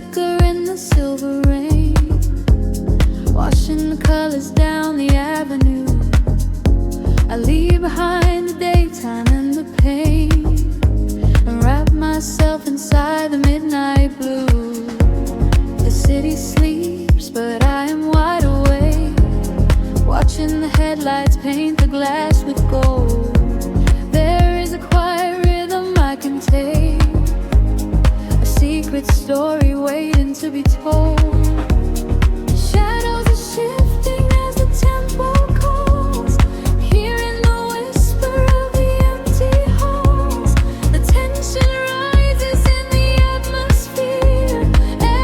flicker in the silver rain, washing the colors down the avenue. I leave behind the daytime and the pain, and wrap myself inside the midnight blue. The city sleeps, but I am wide awake, watching the headlights paint the glass with gold. There is a quiet rhythm I can take, a secret story waiting to be told. Shadows are shifting as the tempo calls, hearing the whisper of the empty halls. The tension rises in the atmosphere,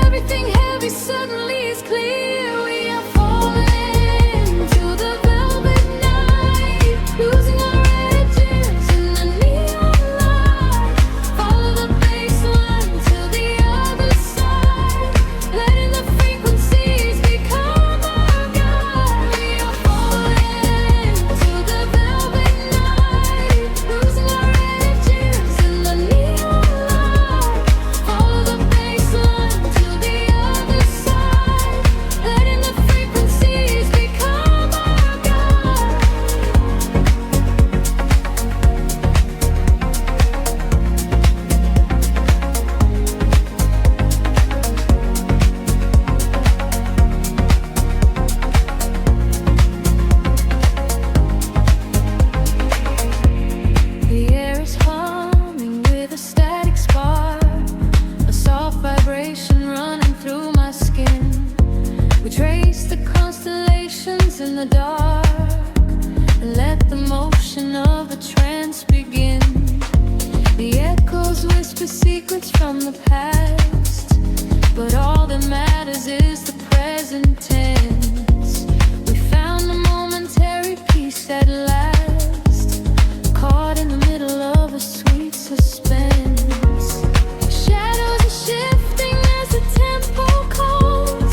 everything heavy suddenly is clear. We are falling to the velvet night, losing our edges in the neon light. Follow the bass line to the other side, letting the frequencies become our guide. We are falling to the velvet night, losing our edges in the neon light. Follow the bass line to the other side, letting the frequencies become our guide. The air is humming with a static spark, a soft vibration running through my skin. We trace the constellations in the dark, and let the motion of the trance begin. The echoes whisper secrets from the past, but all that matters is the present tense. We found a momentary peace at last, caught in the middle of a sweet suspense. Shadows are shifting as the tempo calls,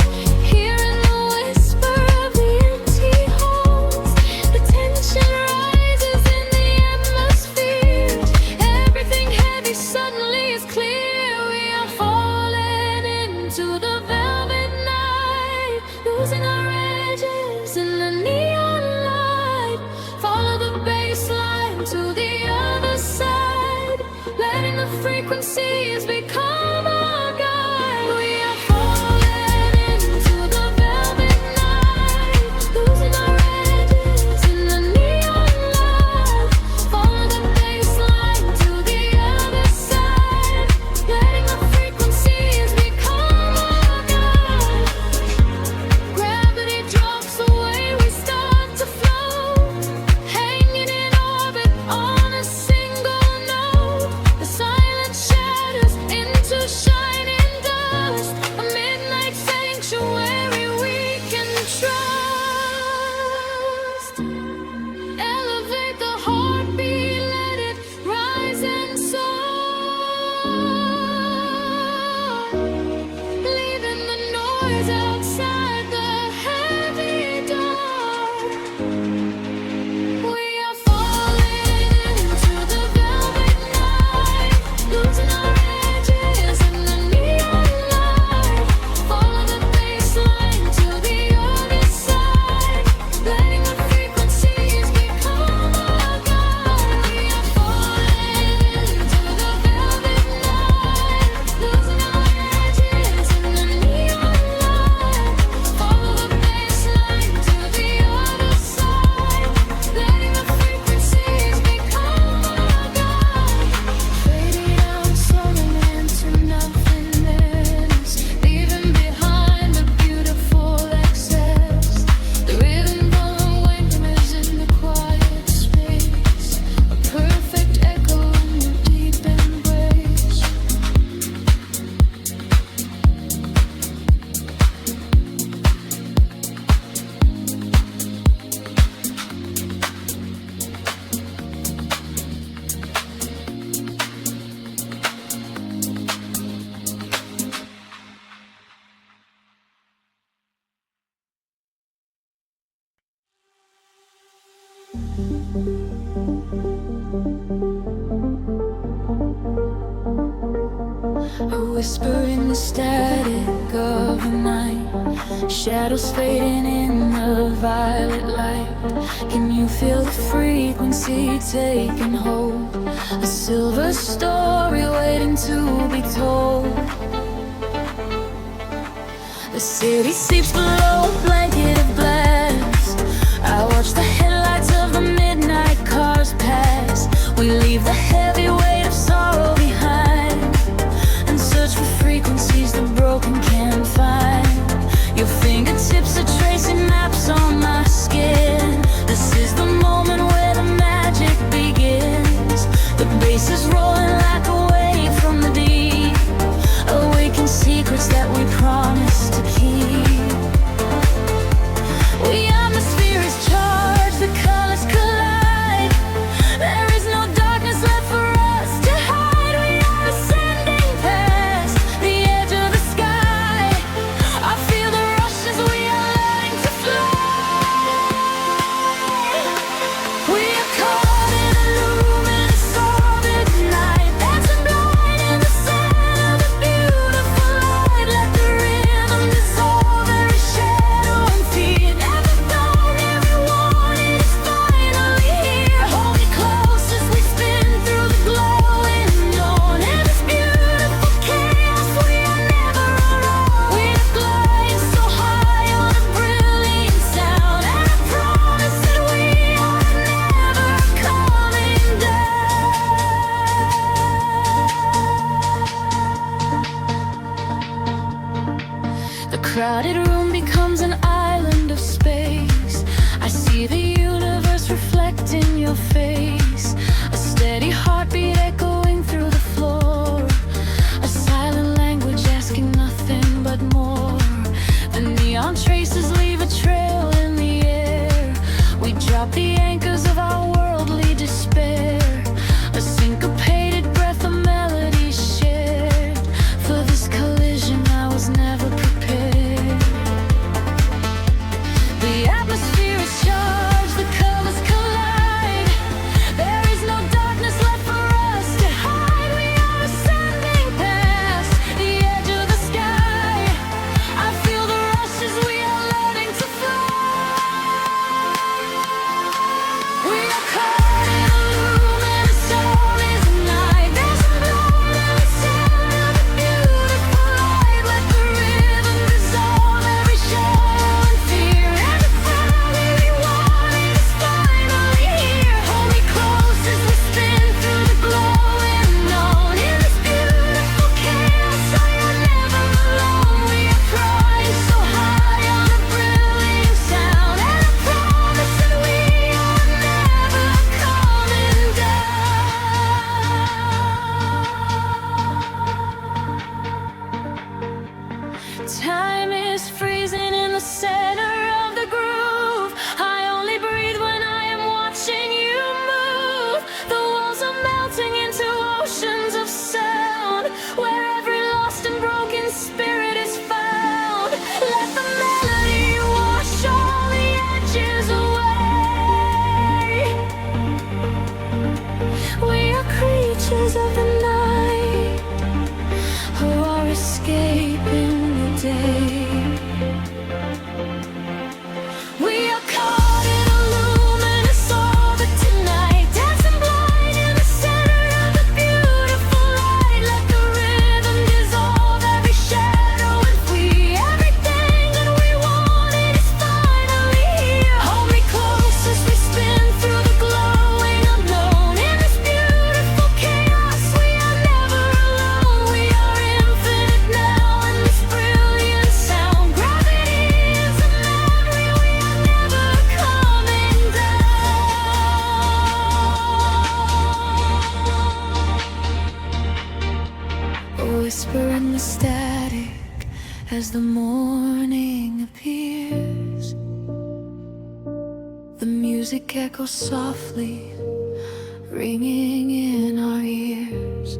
hearing the whisper of the empty halls. The tension rises in the atmosphere, everything heavy suddenly is clear. We are falling into the velvet night, losing our edges in the neon light. Follow the bass line to the other side, letting the frequencies become our guide. We are falling into the velvet night, losing our edges in the neon light. Follow the bass line to the other side, letting the frequencies become our guide. Gravity drops away, we start to float, hanging in orbit on a single note. The silence shatters into shining dust, a midnight sanctuary we can trust. Elevate the heartbeat, let it rise and soar, leaving the noise outside the heavy dark. We are falling into the velvet night, losing our edges in the neon light. Follow the bass line to the other side, letting the frequencies become our guide. We are falling into the velvet night, losing our edges in the neon light. Follow the bass line to the other side, letting the frequencies become our guide. Fading out, slowing into nothingness, leaving behind the beautiful excess. The rhythm blowing wings in the quiet space, a perfect echo in your deep embrace. A whisper in the static of the night, shadows fading in the violet light. Can you feel the frequency taking hold? A silver story waiting to be told. The city sleeps below a blanket of glass. I watch the headlights of the midnight cars pass. We leave the heavy weight of sorrow behind and search for frequencies the broken can't find. Your fingertips are tracing maps on my skin. This is the moment where the magic begins. The bass is rolling like a wave from the deep, awaken secrets that we promised to keep. We atmosphere is charged, the colors collide. There is no darkness left for us to hide. We are ascending past the edge of the sky. I feel the rush as we are learning to fly. We are caught in a luminous orbit tonight, dancing blind in the center of the beautiful light. Let the rhythm dissolve every shadow and fear. Every thought, every warning is finally here. Hold me close as we spin through the glowing dawn. In this beautiful chaos, we are never alone. We are gliding so high on a brilliant sound, and I promise that we are never coming down. The crowded room becomes an island of space. I see the universe reflect in your face. A steady heartbeat echoing through the floor. A silent language asking nothing but more. The neon traces leave a trail in the air. We drop the anchors of our worldly despair. A syncopated breath of melody shared. For this collision I was never prepared. The atmosphere is charged, the colors collide. There is no darkness left for us to hide. We are ascending past the edge of the sky. I feel the rush as we are learning to fly. We are caught in a luminous orbit tonight, dancing blind in the center of the beautiful light. Let the rhythm dissolve every shadow and fear. Every thought, every warning is finally here. Hold me close as we spin through the glowing dawn. In this beautiful chaos, I am never alone. We are flying so high on a brilliant sound, and I promise that we are never coming down. Time is freezing in the center of the groove. I only breathe when I am watching you move. The walls are melting into oceans of sound, where every lost and broken spirit is found. Let the melody wash all the edges away. We are creatures of the night, who are escaping the day. We are caught in a luminous orbit tonight, dancing blind in the center of the beautiful light. Let the rhythm dissolve every shadow and flee. Everything that we wanted is finally here. Hold me close as we spin through the glowing unknown. In this beautiful chaos, we are never alone. We are infinite now in this brilliant sound. Gravity is a memory, we are never coming down. A whisper in the static as the morning appears. The music echoes softly, ringing in our ears.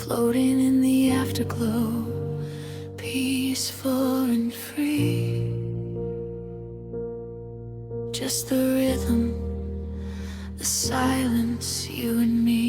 Floating in the afterglow, peaceful and free. Just the rhythm, the silence, you and me.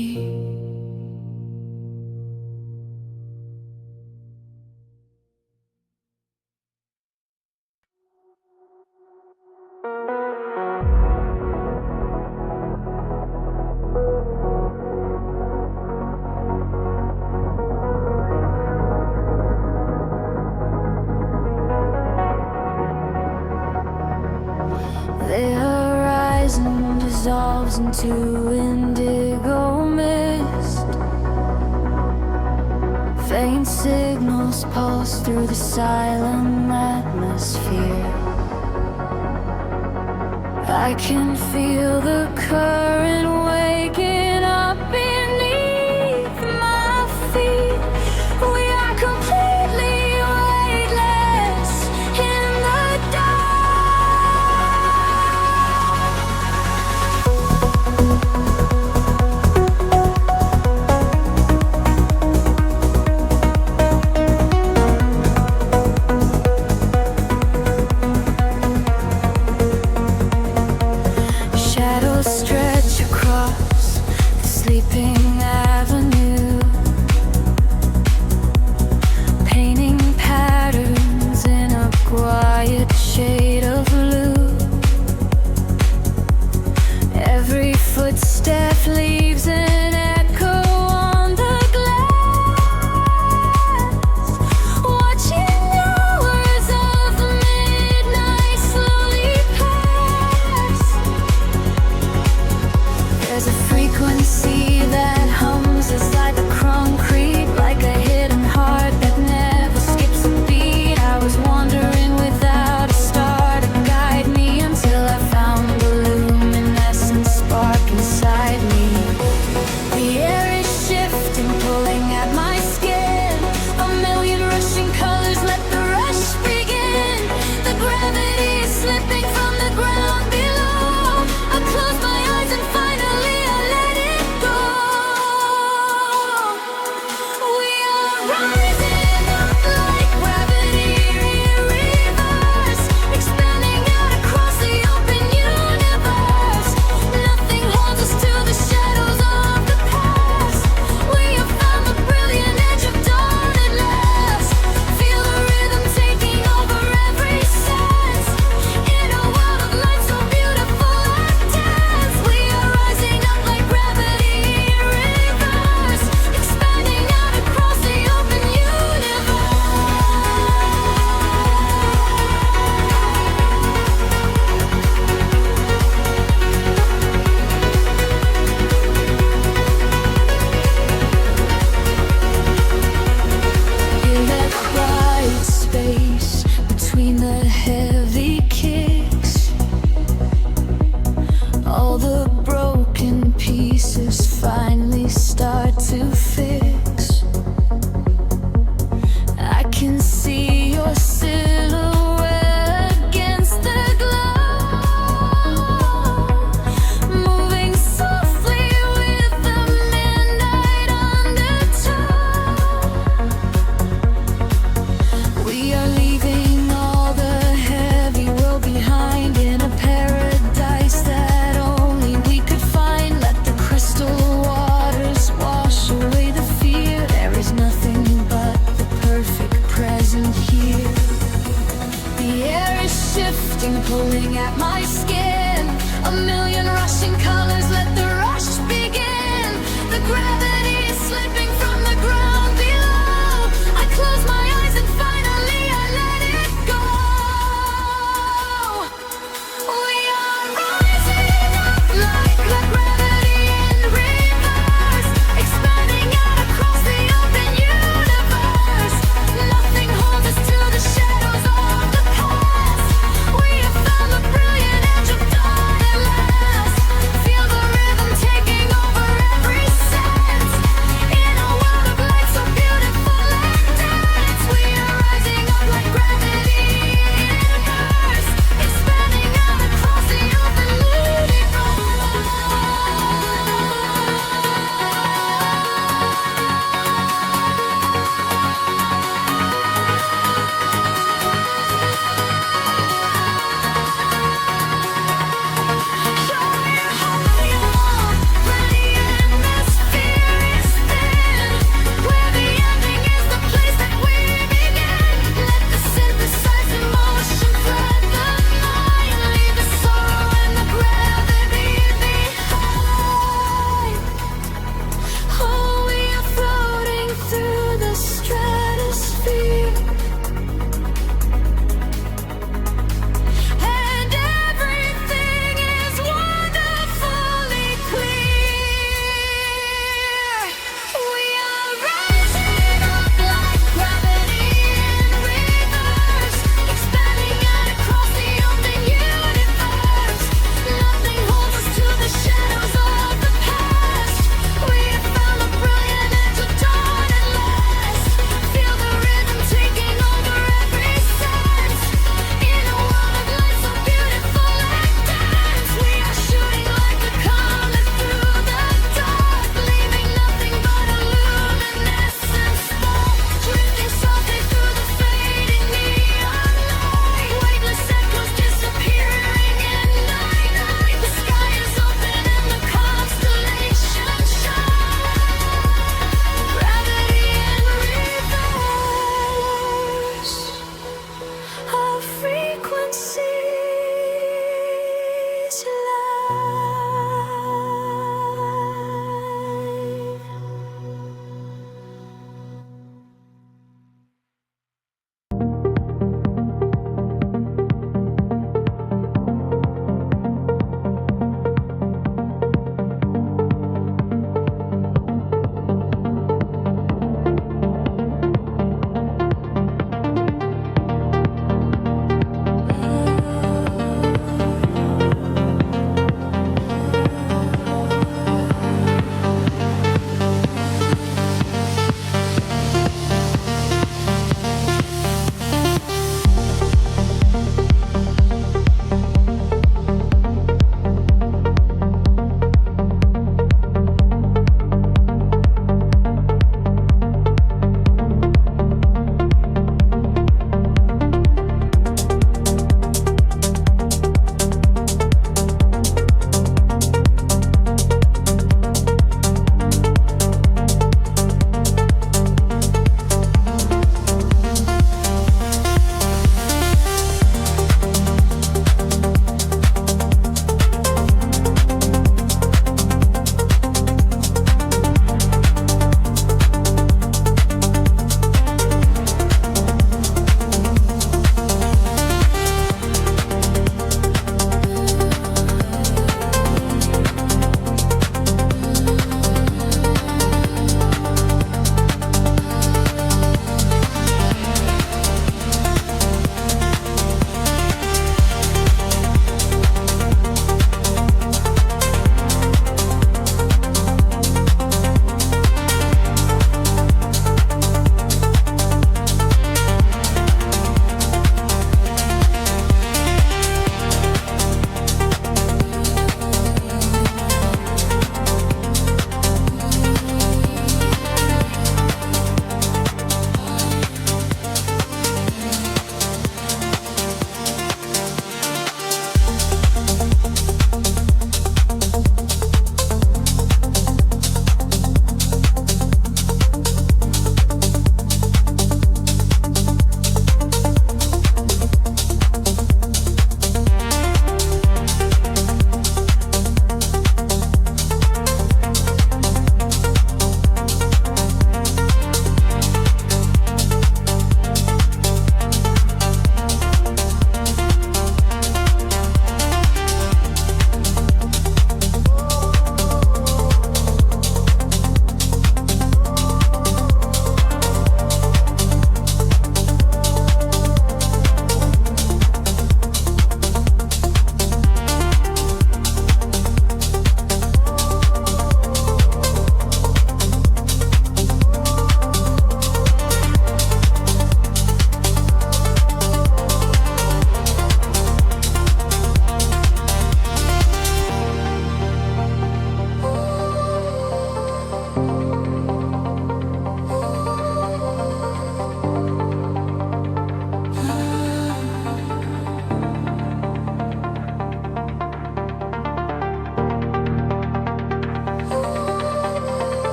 indigo mist. Faint signals pulse through the silent atmosphere. I can feel the current waking up beneath my feet. We are completely weightless in the stretch across the sleeping avenue, painting patterns in a quiet shade of blue. Every footstep leaves an echo on the glass, watching hours of midnight slowly pass. There's a frequency that hums inside the concrete, like a hidden heart that never skips a beat. I was wandering without a star to guide me until I found the luminescent spark inside me. The air is shifting, pulling at my skin. A million rushing colors, let the rush begin. The gravity is slipping from the ground below. I close my eyes and finally I let it go.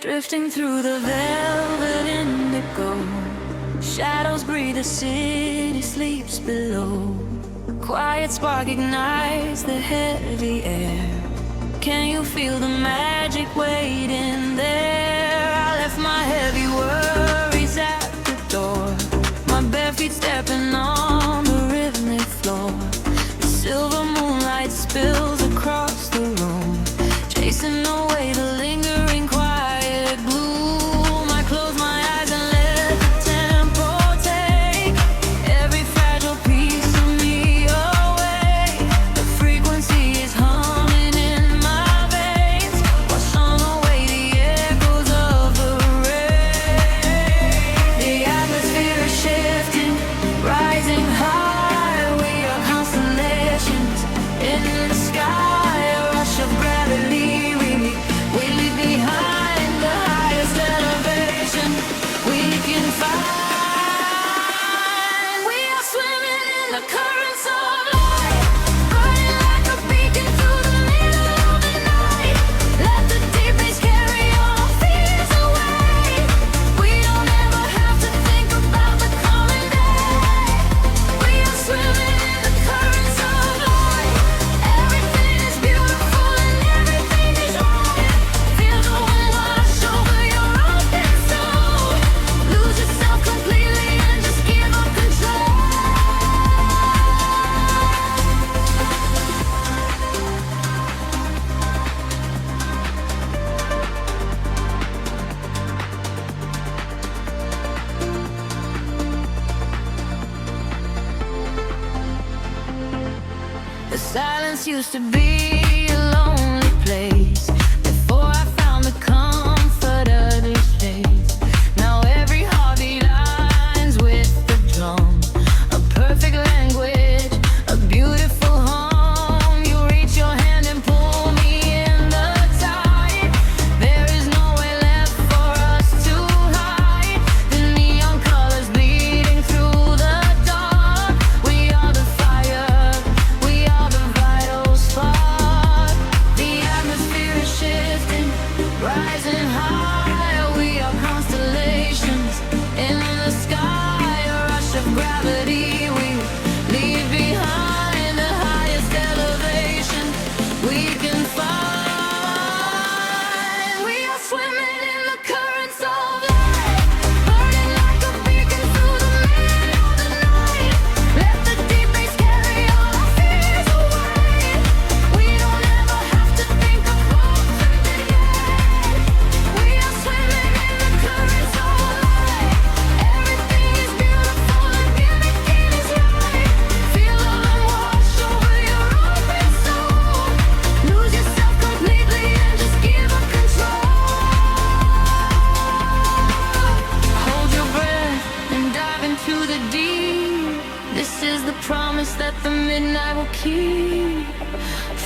drifting through the velvet indigo. Shadows breathe, the city sleeps below. Quiet spark ignites the heavy air. Can you feel the magic waiting there? I left my heavy worries at the door. My bare feet stepping on the rhythmic floor. The silver moonlight spills across the room, chasing away the lingering quiet gloom. I close my eyes and let the tempo take every fragile piece of me away. The frequency is humming in my veins, washing away the echoes of the rain. The atmosphere is shifting, rising high. We are constellations in the sky, a rush of gravity. We leave behind the highest elevation we can find. We are swimming in the currents of light, burning like a beacon through the middle of the night. Let the deep bass carry our fears away. We don't ever have to think about the coming day. We are swimming in the currents of light. Everything is beautiful and everything is right. Feel the wind wash over your open soul. Lose yourself completely and just give up control. The silence used to be a lonely place before I found the comfort of this place. Now every heartbeat aligns with the drum, a perfect language, a beautiful home. You reach your hand and pull me in the tide. There is nowhere left for us to hide. The neon colors bleeding through the dark. We are the fire, we are the vital spark. The atmosphere is shifting, rising high. We are constellations in the sky, a rush of gravity. We leave behind the highest elevation we can find. We are swimming in the currents of light, burning like a beacon through the middle of the night. Let the deep bass carry all our fears away. We don't ever have to think about something yet. We are swimming in the currents of light. Everything is beautiful and everything is right. Feel the wind wash over your open soul. Lose yourself completely and just give up control. Hold your breath and dive into the deep. This is the promise that the midnight will keep.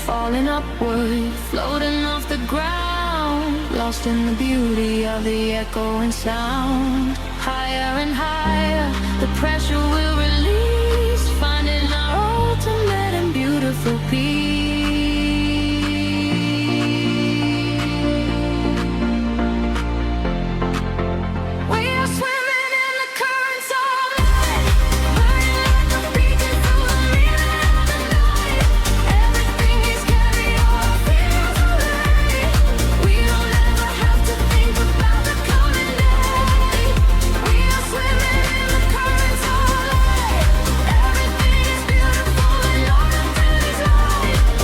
Falling upward, floating off the ground, lost in the beauty of the echoing sound. Higher and higher, the pressure will release, finding our ultimate and beautiful peace. We are swimming in the currents of light, burning like a beacon through the middle of the night. Everything is carried all our fears away. We don't ever have to think about the coming day. We are swimming in the currents of light. Everything is beautiful and all of it is right.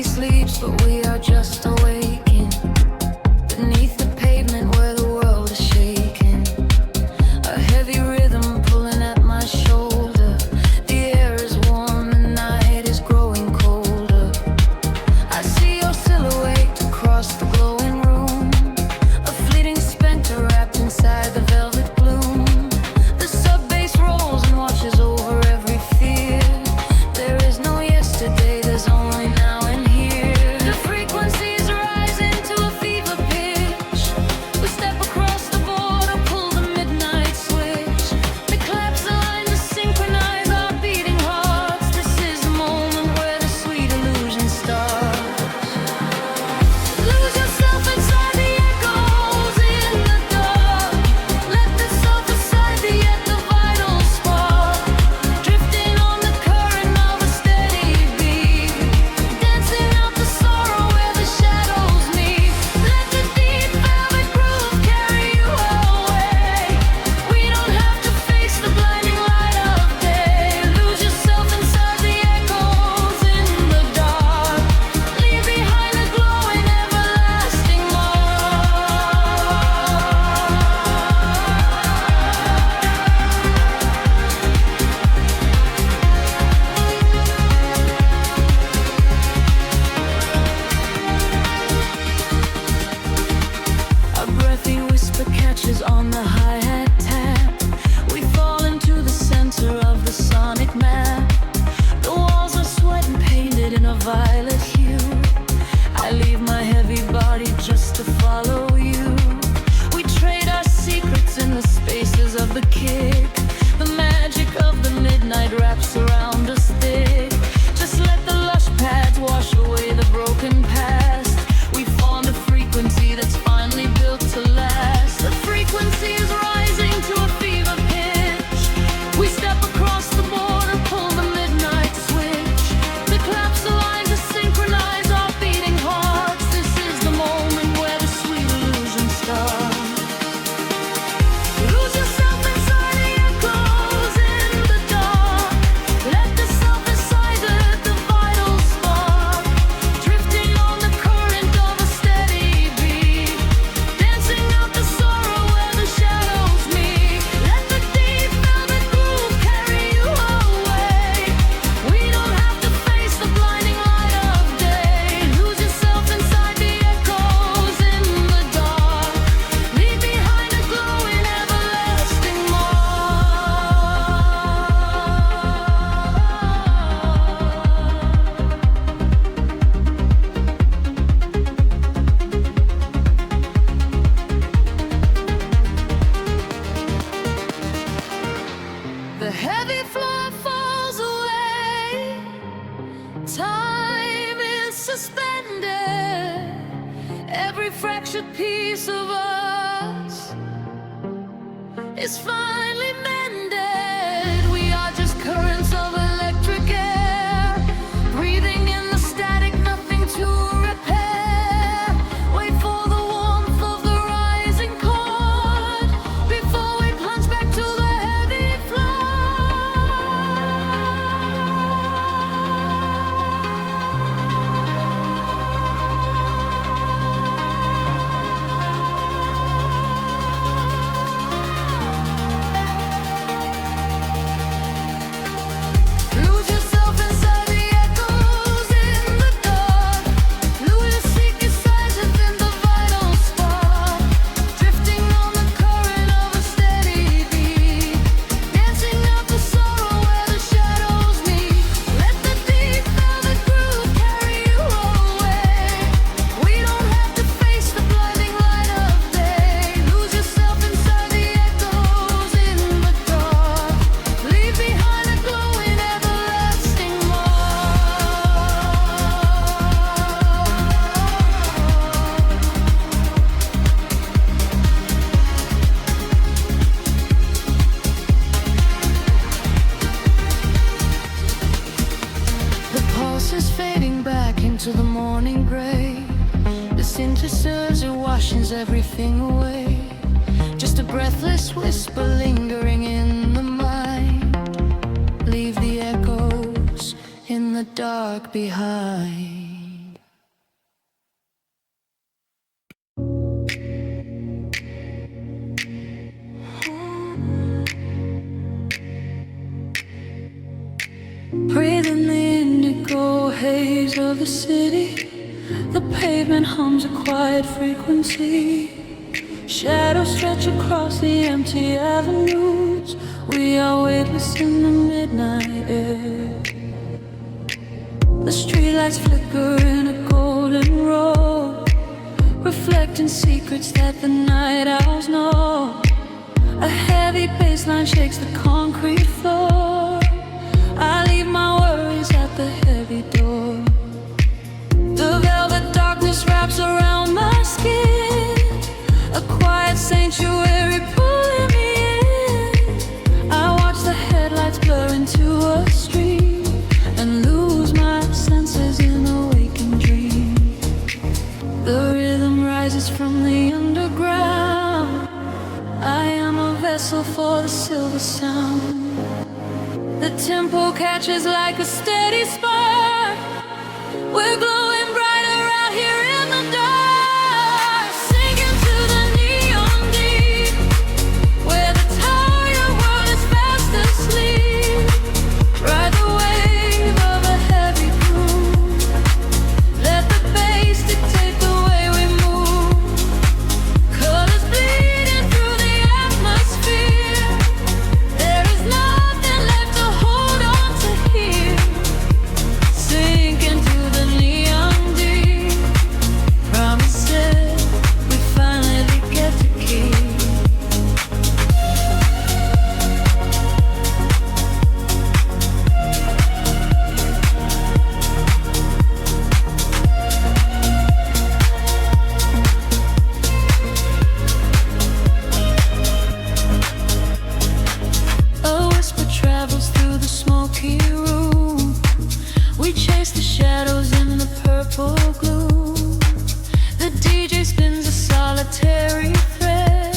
city sleeps, but we are just awaking beneath the pavement where the world is shaking. A heavy rhythm pulling at my shoulder. The air is warm, the night is growing colder. I see your silhouette across the glowing room, a fleeting specter wrapped inside the velvet gloom. The sub bass rolls and washes over every fear. There is no yesterday, there's only now and here. The frequencies rising to a fever pitch. We step across the border, pull the midnight switch. The claps align to synchronize our beating hearts. This is the moment where the sweet illusion starts. Lose yourself inside the echoes in the dark. Let the self aside the yet the vital spark. Drifting on the current of a steady beat. Dancing out the sorrow where the shadows meet. Let the deep velvet groove carry you away. We don't have to face the blinding light of day. Lose yourself inside the echoes in the dark. Leave behind a glowing everlasting A breathy whisper catches on the hi-hat tap. We fall into the center of the sonic map. The walls are sweat and painted in a violet hue. I leave my heavy body just to follow you. We trade our secrets in the spaces of the kick. The magic of the midnight wraps around us thick. Just let the lush pads wash away the broken past. We form a frequency that's finally built to last. The frequency is rising to a fever pitch. We step across the border, pull the midnight switch. The claps align to synchronize our beating hearts. This is the moment where the sweet illusion starts. Lose yourself inside the echoes in the dark. Let the self aside the vital spark. Drifting on the current of a steady beat. Dancing out the sorrow where the shadows meet. Let the deep velvet groove carry you away. We don't have to face the blinding light of day. Lose yourself inside the echoes in the dark. Leave behind a glowing everlasting The heavy floor falls away. Time is suspended. Every fractured piece of us is finally mended. We are just currents of electric air, breathing in the static, nothing to repair. Wait for the warmth of the rising chord before we plunge back to the heavy Lose yourself inside the echoes in the dark. Lose your secret signs within the vital spark. Drifting on the current of a steady beat. Dancing out the sorrow where the shadows meet. Let the deep velvet groove carry you away. We don't have to face the blinding light of day. Lose yourself inside the echoes in the dark. Leave behind a glowing everlasting The pulse is fading back into the morning gray. The synthesizer washes everything away. Just a breathless whisper lingering in the mind. Leave the echoes in the dark behind. haze of the city. The pavement hums a quiet frequency. Shadows stretch across the empty avenues. We are weightless in the midnight air. The streetlights flicker in a golden row, reflecting secrets that the night owls know. A heavy bassline shakes the concrete floor. I leave my worries at the heavy door. The velvet darkness wraps around my skin, a quiet sanctuary pulling me in. I watch the headlights blur into a street and lose my senses in a waking dream. The rhythm rises from the underground. I am a vessel for the silver sound. The tempo catches like a steady spark. We're glowing brighter out here in the dark, sinking to the neon deep, where the tired world is fast asleep. Ride the wave of a heavy groove. Let the bass dictate the way we move. Colors bleeding through the atmosphere. There is nothing left to hold on to here. Sink into the neon deep. Promises we finally get to keep. A whisper travels through the smoky room. We chase the shadows in the purple gloom. The DJ spins a solitary thread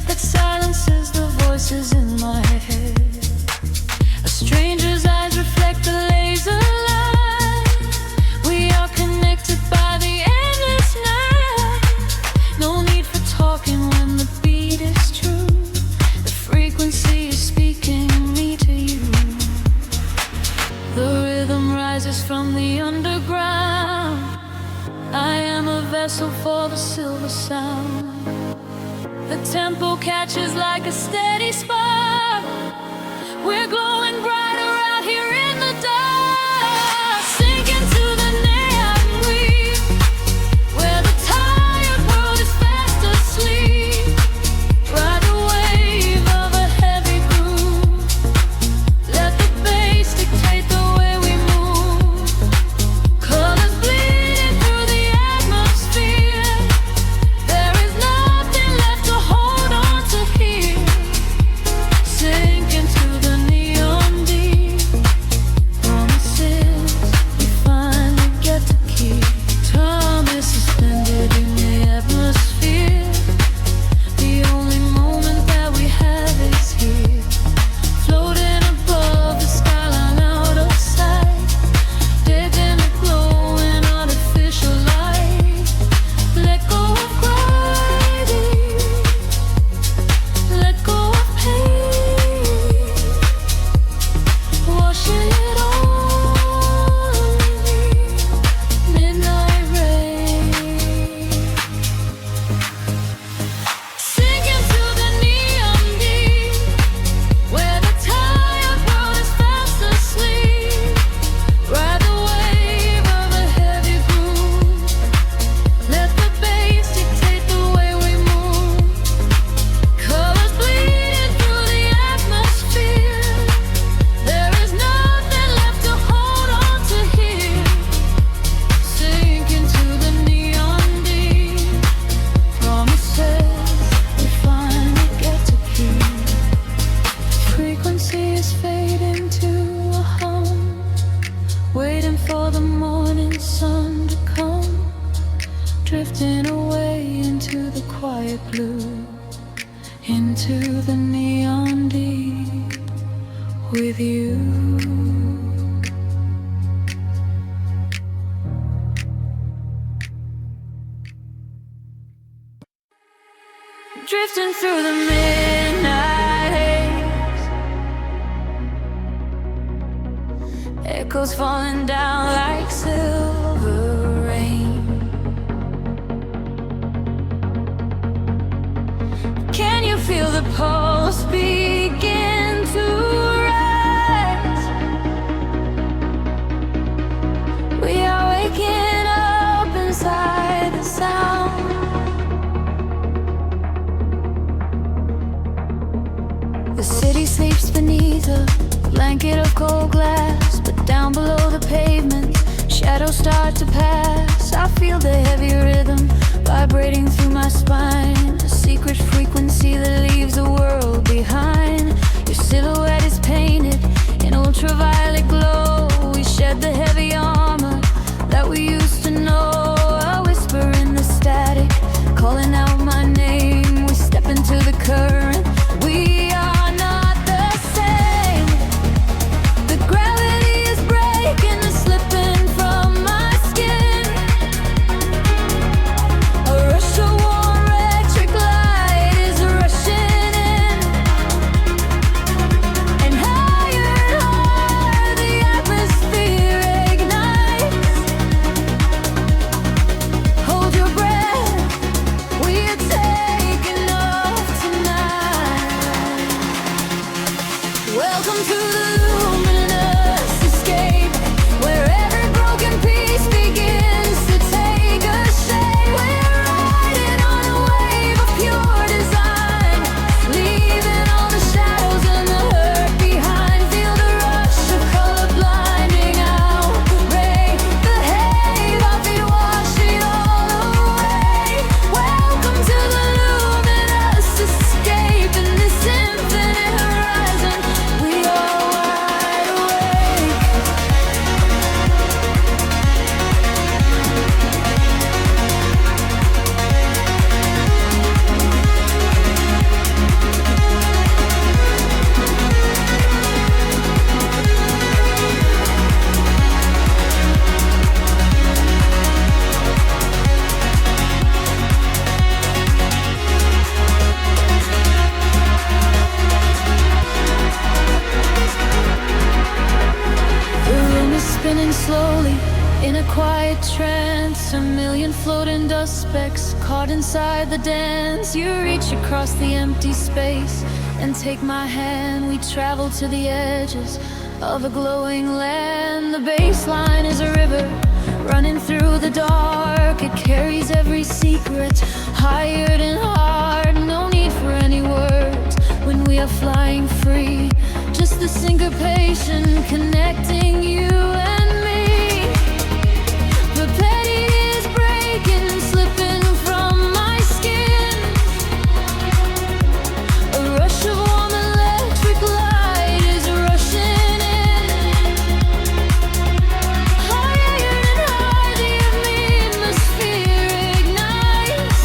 that silences the voices in my head. A stranger's eyes reflect the laser light. We are connected by the endless night. No need for talking when the beat is true. The frequency is speaking me to you. The rhythm rises from the underground. I am a vessel for the silver sound. The tempo catches like a steady spark. We're glowing brighter out here in the dark, sinking to the neon weave, where the tired world is fast asleep. Ride the wave of a heavy groove. Let the bass dictate the way we move. Colors bleeding through the atmosphere. There is nothing left to hold on to here. Sink into the neon deep. Promises we finally get to keep. Time is suspended in the atmosphere. The only moment that we have is here. Floating above the skyline out of sight. Dead in a glowing artificial light. Let go of gravity. Let go of pain. Washing it all away. Midnight rain. Sinking to the neon deep, where the tired world is fast asleep. Ride the wave of a heavy groove. Let the bass dictate the way we move. Colors bleeding through the atmosphere. There is nothing left to hold on to here. Sink into the neon deep. Promises we finally get to keep. Frequency is fading to a hum, waiting for the morning sun to come. Drifting away into the quiet blue, into the neon deep with you. Drifting through the midnight haze, echoes falling down like silver rain. Can you feel the pulse begin to rise? We are waking up inside the sound. The city sleeps beneath a blanket of cold glass, but down below the pavement, shadows start to pass. I feel the heavy rhythm vibrating through my spine, a secret frequency that leaves the world behind. Your silhouette is painted in ultraviolet glow. We shed the heavy armor that we used to know. A whisper in the static, calling out my name. We step into the current. We are not the same. The gravity is breaking and slipping from my skin. A rush of warm electric light is rushing in, and higher the atmosphere ignites. Hold your breath, we are taking off tonight. Welcome to the luminous escape, where every broken piece begins to take a shape. We're riding on a wave of pure design, leaving all the shadows and the hurt behind. Feel the rush of color blinding out the ray, the haze of it wash it all away. Welcome to the luminous escape, in this infinite horizon we are wide awake. The room is spinning slowly in a quiet trance. A million floating dust specks caught inside the dance. You reach across the empty space and take my hand. We travel to the edges of a glowing land. The baseline is a river running through the dark. It carries every secret, hired and hard. No need for any words when we are flying free. Just the syncopation connecting you and me. The petty is breaking, slipping from my skin. A rush of warm electric light is rushing in. Higher and higher the atmosphere ignites.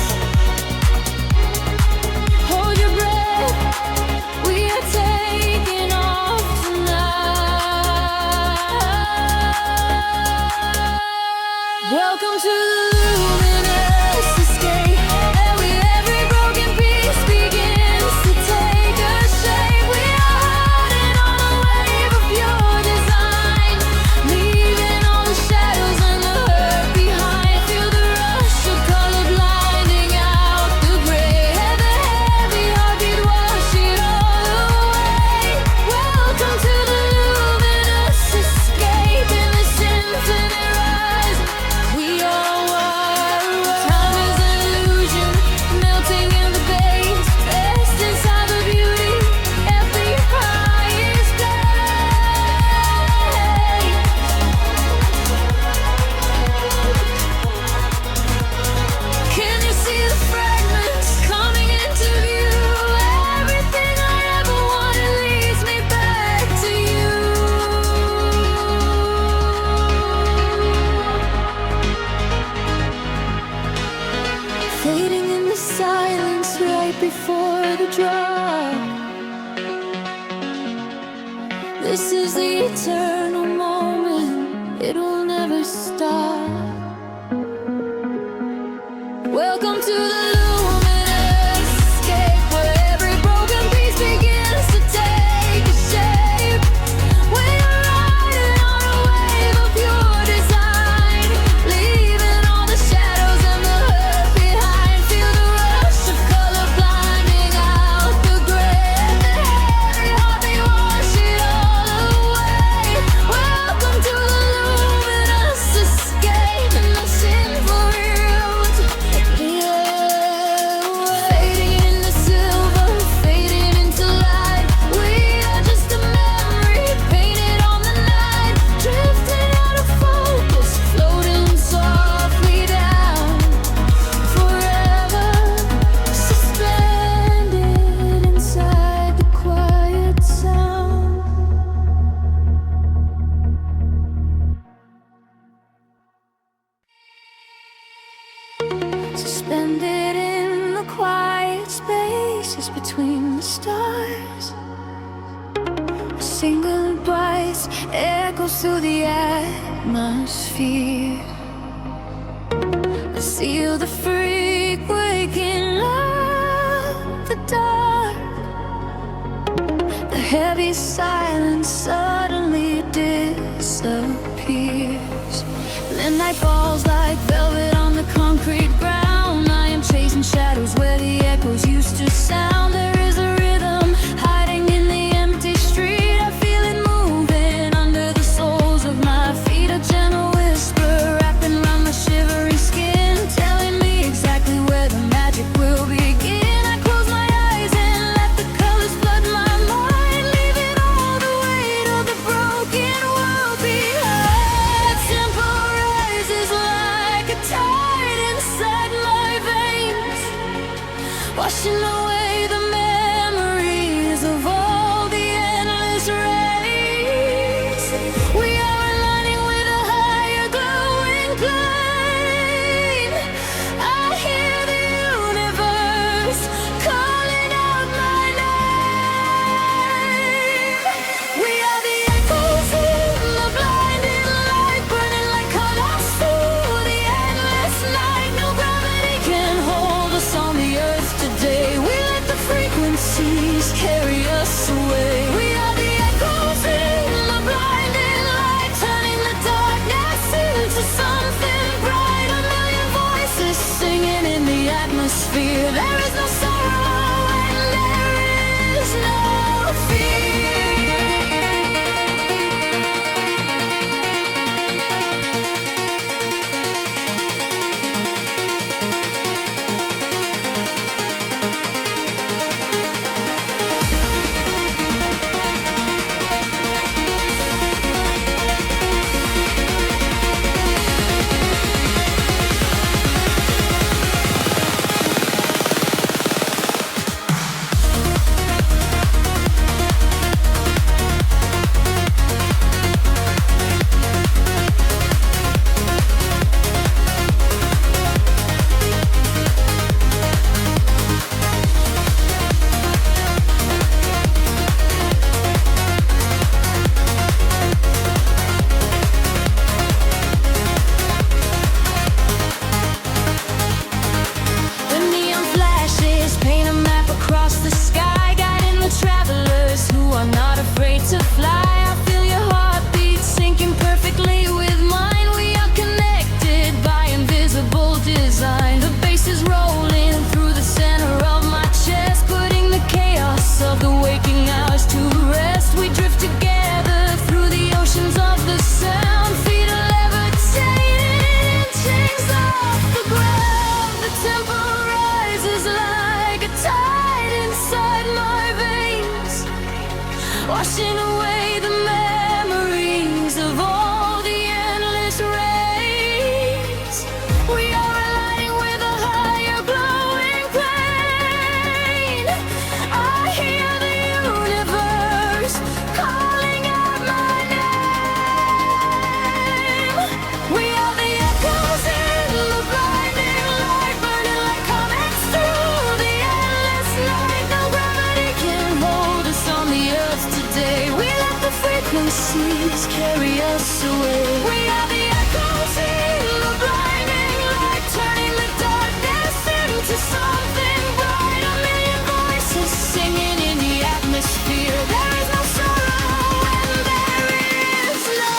Hold your breath, we are taking off tonight. Welcome to the luminous escape, where every broken piece begins to take a shape. We are riding on a wave of pure design, leaving all the shadows and the hurt behind. Feel the rush of color blinding out the gray, and the heavy heartbeat wash it all away. Welcome to the luminous escape, in this infinite rise we are wide awake. Time is an illusion, melting in the base, rest inside the beauty at the highest place. Can you see the fragments coming into view? Everything I ever wanted leads me back to you. Fading in the silence right before the drop. This is the eternal moment, it will never stop. Welcome to the luminous escape, where every broken piece begins to take a shape. We are riding on a wave oasis between the stars. A single voice echoes through the atmosphere. I seal the freak waking up the dark. The heavy silence suddenly disappears. The night falls like velvet on the concrete ground. I am chasing shadows where the echoes used to sound. There is a rhythm hiding in the empty street. I feel it moving under the soles of my feet. A gentle whisper wrapping around my shivering skin, telling me exactly where the magic will begin. I close my eyes and let the colors flood my mind, leaving all the weight of the broken world behind. The tempo rises like a tide inside my veins, washing away the memories of all the endless rays. We are aligning with a higher glowing flame. I hear the universe calling out my name. We are the echoes in the blinding light, burning like colors through the endless night. No gravity can hold us on the earth today. We let the frequencies carry us away. We are the echoes in the blinding light, turning the darkness into something bright. A million voices singing in the atmosphere. There is no sorrow and there is no fear. The neon flashes paint a map across the sky, guiding the travelers who are not afraid to fly. I feel your heartbeat syncing perfectly with mine. We are connected by invisible design. The bass is rolling through the center of my chest, putting the chaos of the waking hours to rest. We drift together through the oceans of the sound, feet are levitating, chains off the ground. The tempo rises like a tide inside my veins, washing away the memories of all the endless rays. We are aligning with a higher glowing plane. I hear the universe calling out my name. We are the echoes in the blinding light, burning like comets through the endless night. No gravity can hold us on the earth today. We let the frequencies carry us away. We are the echoes in the blinding light, turning the darkness into something bright. A million voices singing in the atmosphere. There is no sorrow and there is no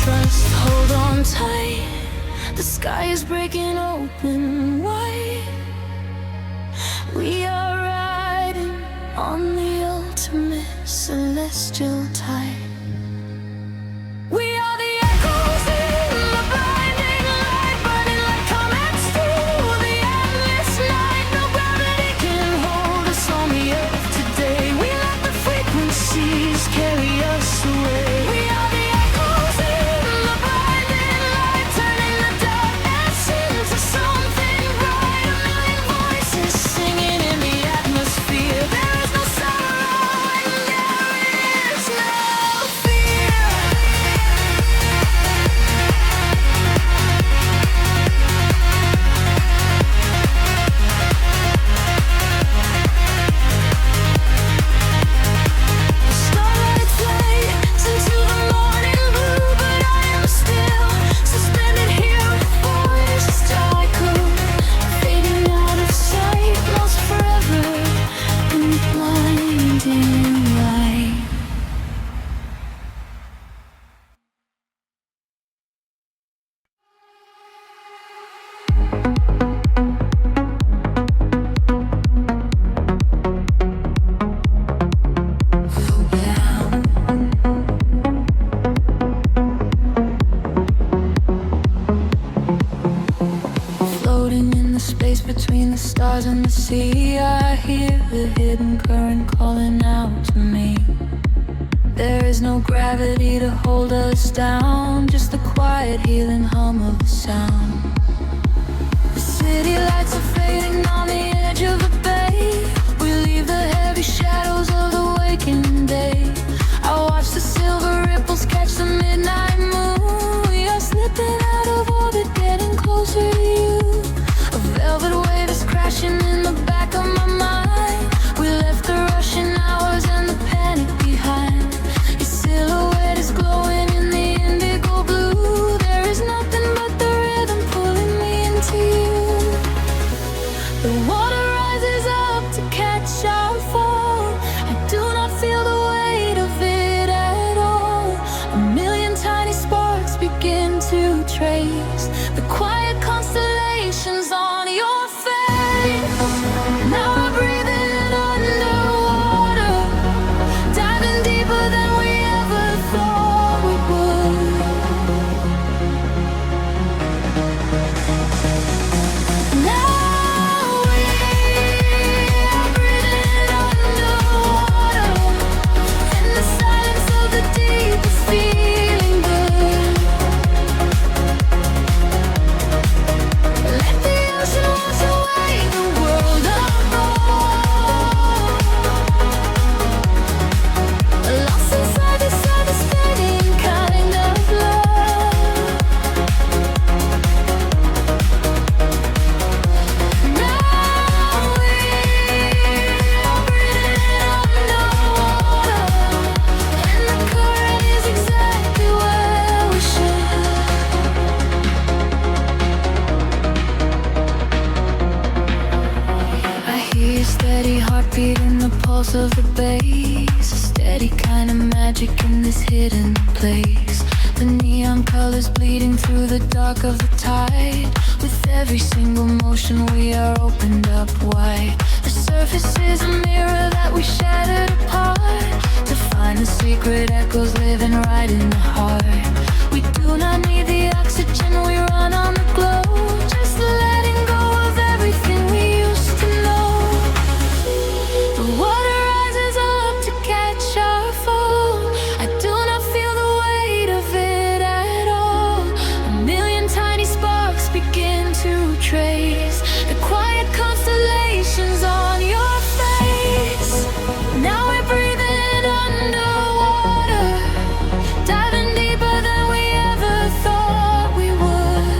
trust. Hold on tight, the sky is breaking open wide. We are riding on the ultimate celestial tide. in the sea. I hear the hidden current calling out to me. There is no gravity to hold us down, just the quiet healing hum of the sound. The city lights are fading on the edge of the bay. We leave the heavy shadows of the waking day. I watch the silver ripples catch the midnight moon. We are slipping out of orbit, getting closer to you. A velvet wave is crashing in the back of my mind. We left the rushing hours and the panic behind. Your silhouette is glowing in the indigo blue. There is nothing but the rhythm pulling me into you. The water rises up to catch our fall. I do not feel the weight of it at all. A million tiny sparks begin to trace the quiet constellations on your face. Now we're breathing underwater, diving deeper than we ever thought we would. Now we are breathing underwater, in the silence of the deep, it's feeling good. Let the ocean wash away the world apart. Lost inside this devastating kind of love. Now we are breathing underwater, and the current is exactly where we should. I hear your steady heartbeat in the pulse of the bass. A steady kind of magic in this hidden place. The neon colors bleeding through the dark of the tide. With every single motion we are opened up wide. The surface is a mirror that we shattered apart, to find the secret echoes living right in the heart. We do not need the oxygen, we run on the glow. Just letting go of everything we used to know. The water rises up to catch our fall. I do not feel the weight of it at all. A million tiny sparks begin to trace the quiet constellations on your face. Now we're breathing underwater, diving deeper than we ever thought we would.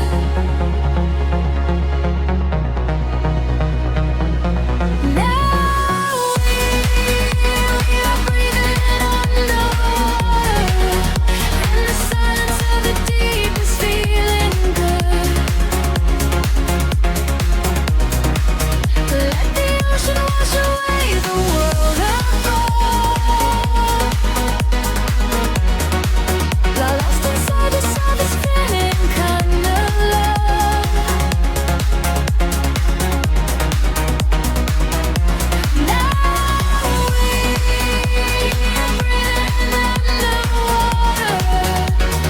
Now we are breathing underwater, and the silence of the deep is feeling good. Let the ocean wash away the world apart. Lost inside this spinning kind of love. Now we are breathing underwater,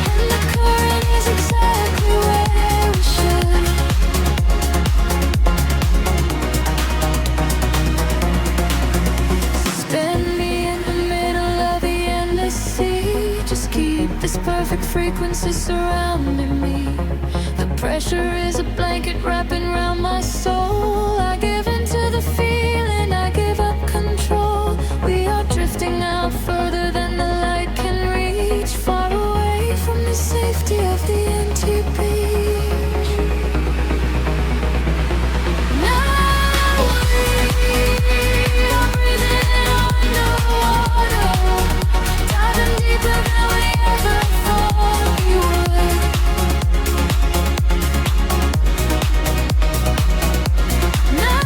and the current is exactly where we should. Suspend me in the middle of the endless sea. Just keep this perfect frequency surrounding me. The pressure is a blanket wrapping around my soul. I give into the feeling, I give up control. We are drifting out further than the light can reach, far away from the safety of the empty beach. Now we are breathing underwater, diving deeper than we ever thought we would. Now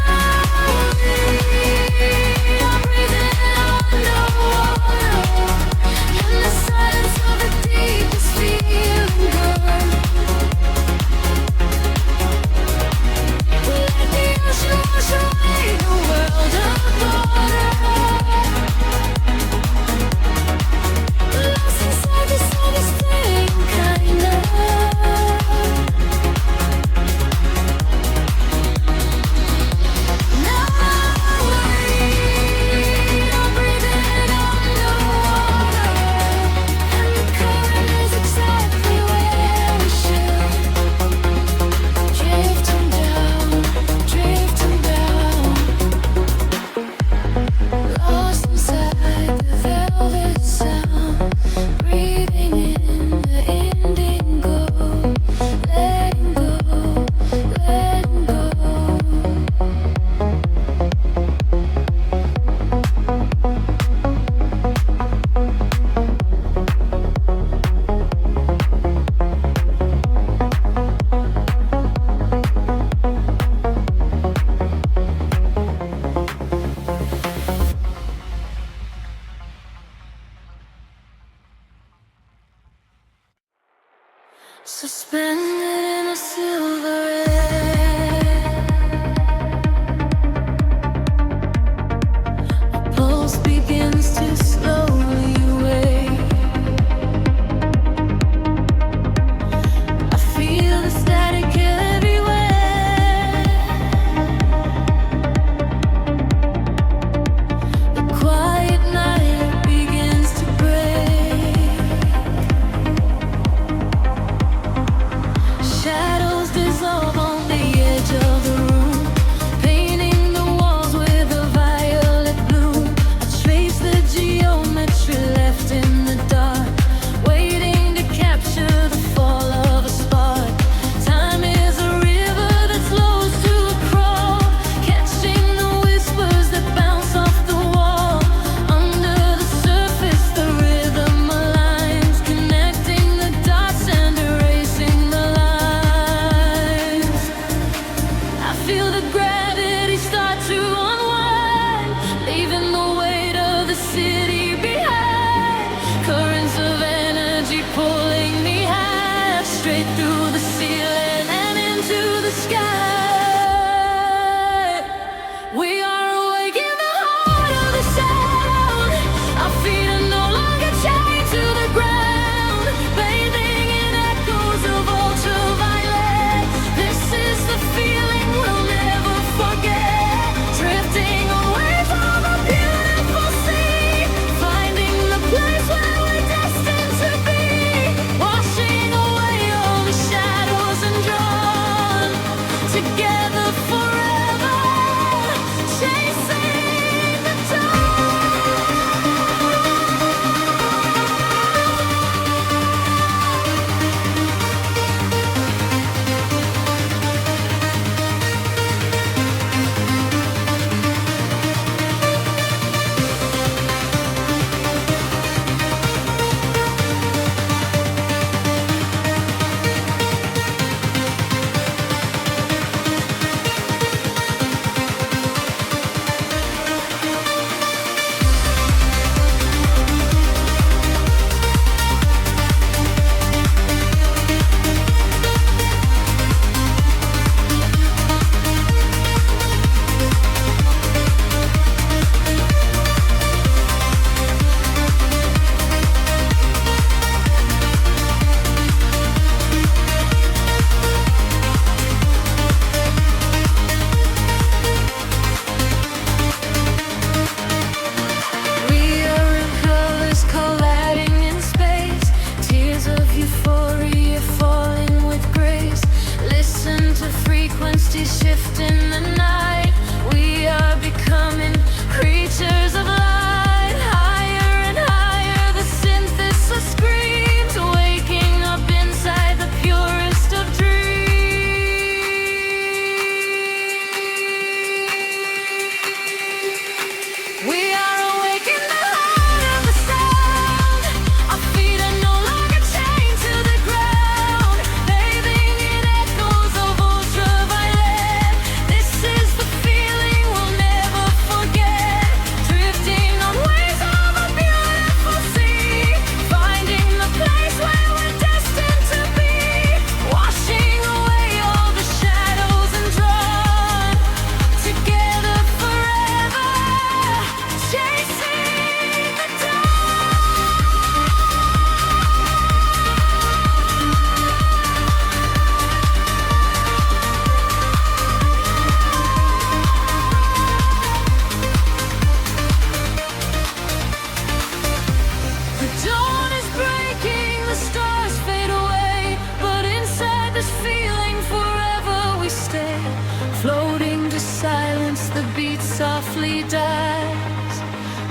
softly dies,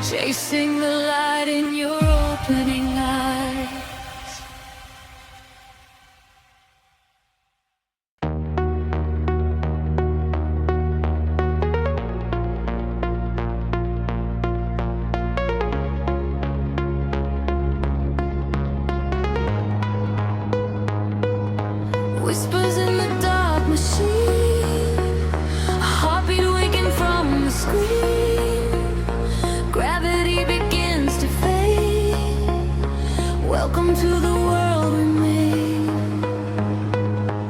chasing the light in your opening eyes. Whispers in the dark machine, a heartbeat waking from the screen. Gravity begins to fade. Welcome to the world we made.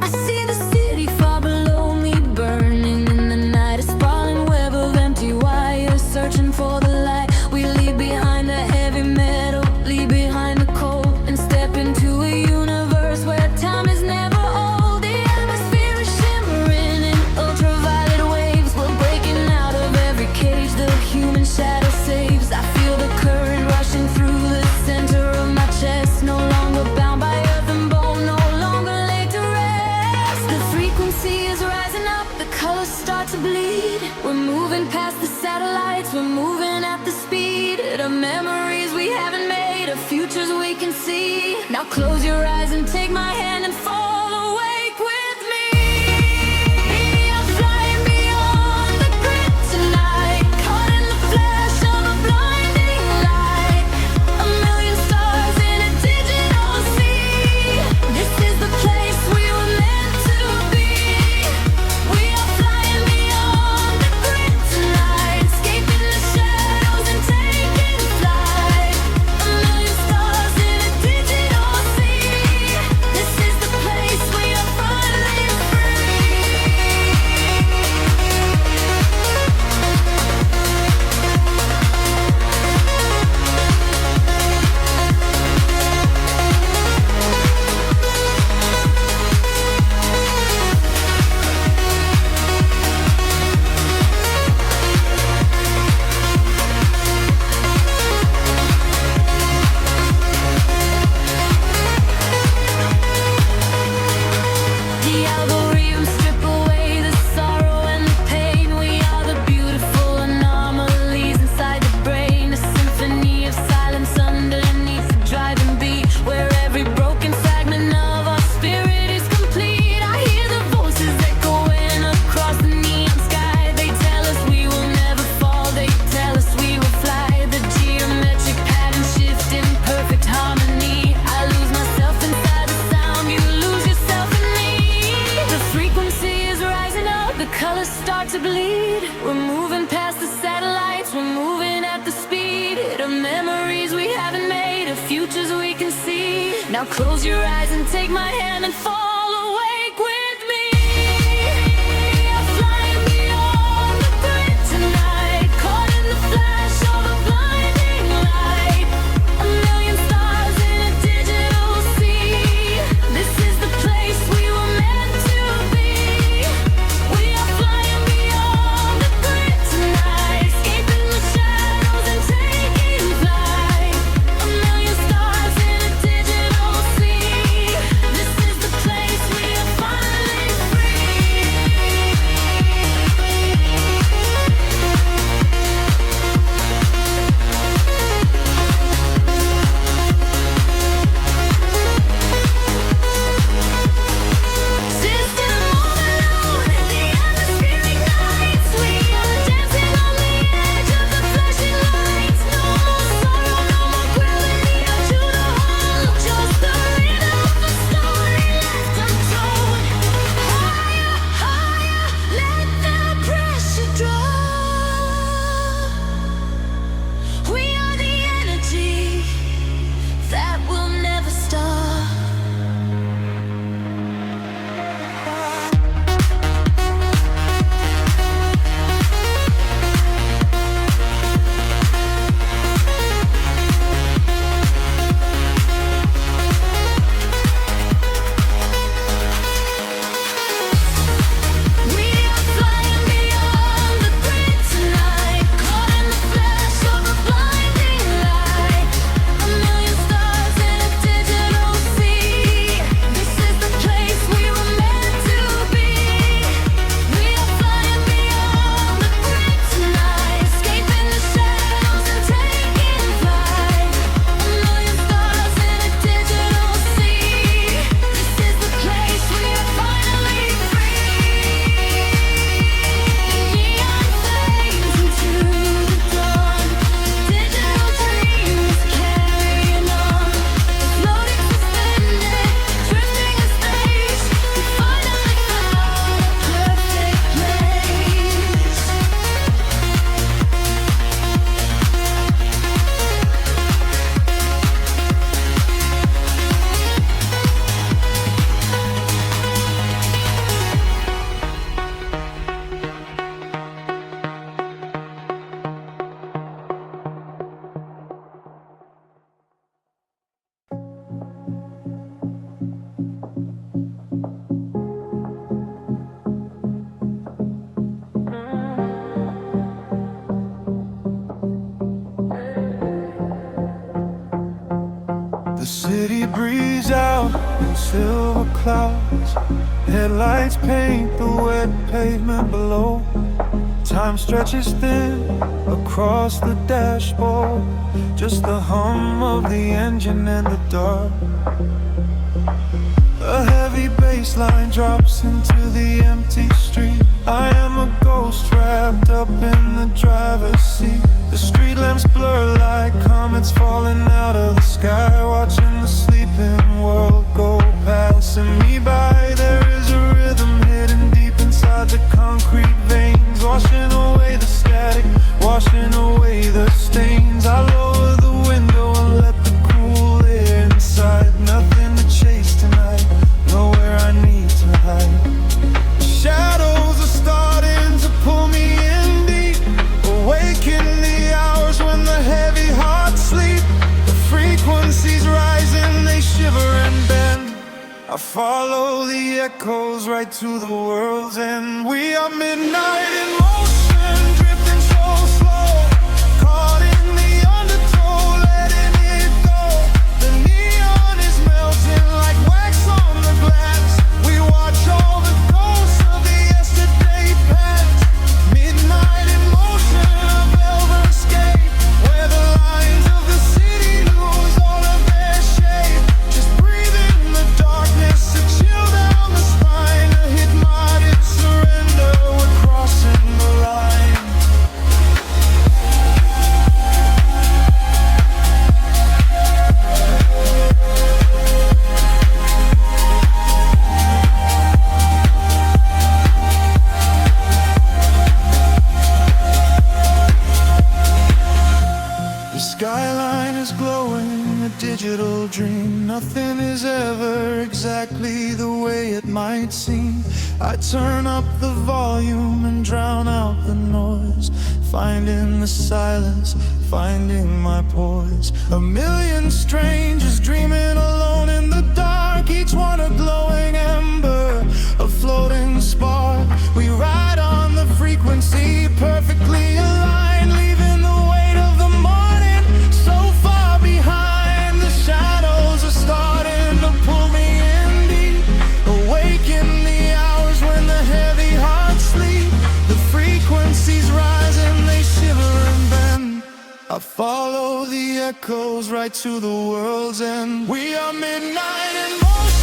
I see the city far below me, burning in the night. A sprawling web of empty wires, searching for the light. We leave behind the heavy metal, leave behind the cold, and step into a universe where time is never old. The atmosphere is shimmering in ultraviolet waves. We're breaking out of every cage the human shadow saves. I feel the current rushing through the center of my chest. No longer bound by earth and bone, no longer laid to rest. The frequency is rising up, the colors start to bleed. We're moving past the satellites, we're moving at the speed of memories we haven't made, of futures we can see. Now close your eyes and take my hand and fall awake with me. I'm flying beyond the grid tonight, caught in the flash of a blinding light. A million stars in a digital sea. This is the place we were meant to be. We are flying beyond the grid tonight, escaping the shadows and taking flight. A million stars in a digital sea. This is the place we are finally free. The algorithms strip away the sorrow and the pain. We are the beautiful anomalies inside the brain. A symphony of silence underneath the driving beat, where every broken fragment of our spirit is complete. I hear the voices echoing across the neon sky. They tell us we will never fall, they tell us we will fly. The geometric pattern shift in perfect harmony. I lose myself inside the sound, you lose yourself in me. The frequency is rising up, the colors start to bleed. We're moving past the satellites, we're moving at the speed of memories we haven't made, of futures we can see. Now close your eyes and take my hand and fall awake with me. I'm flying beyond the grid tonight, caught in the flash of a blinding light. A million stars in a digital sea. This is the place we were meant to be. We are flying beyond the grid tonight, escaping the shadows and taking flight. A million stars in a digital sea. This is the place The city breathes out in silver clouds. Headlights paint the wet pavement below. Time stretches thin across the dashboard. Just the hum of the engine in the dark. A heavy bass line drops into the empty street. I am a ghost wrapped up in the driver's seat. The street lamps blur like comets falling out of the sky, watching the sleeping world go passing me by. There is a rhythm hidden deep inside the concrete veins, washing away the static, washing away the stains. I lower the window and let the cool air inside. Nothing to chase tonight, nowhere I need to hide. Shadows are starting to pull me in deep, awaken the hours when the heavy hearts sleep. The frequencies rising, they shiver and bend. I follow the echoes right to the world's end. We are midnight in motion, drifting so slow, caught in the undertow, letting it go. The neon is melting like wax on the glass. We watch all the ghosts of the yesterday past. Midnight in motion, a velvet escape, where the lines of the city lose all of their shape. Just breathe in the darkness, a chill down the spine, a hypnotic surrender. We're crossing the line. The skyline is glowing, a digital dream. Nothing is ever exactly the way it might seem. I turn up the volume and drown out the noise, finding the silence, finding my poise. A million strangers dreaming alone in the dark, each one a glowing ember, a floating spark. We ride on the frequency, perfectly aligned, leaving the weight of the morning so far behind. The shadows are starting to pull me in deep, awaken the hours when the heavy hearts sleep. The frequencies rise and they shiver and bend. I follow the echoes right to the world's end. We are midnight in motion.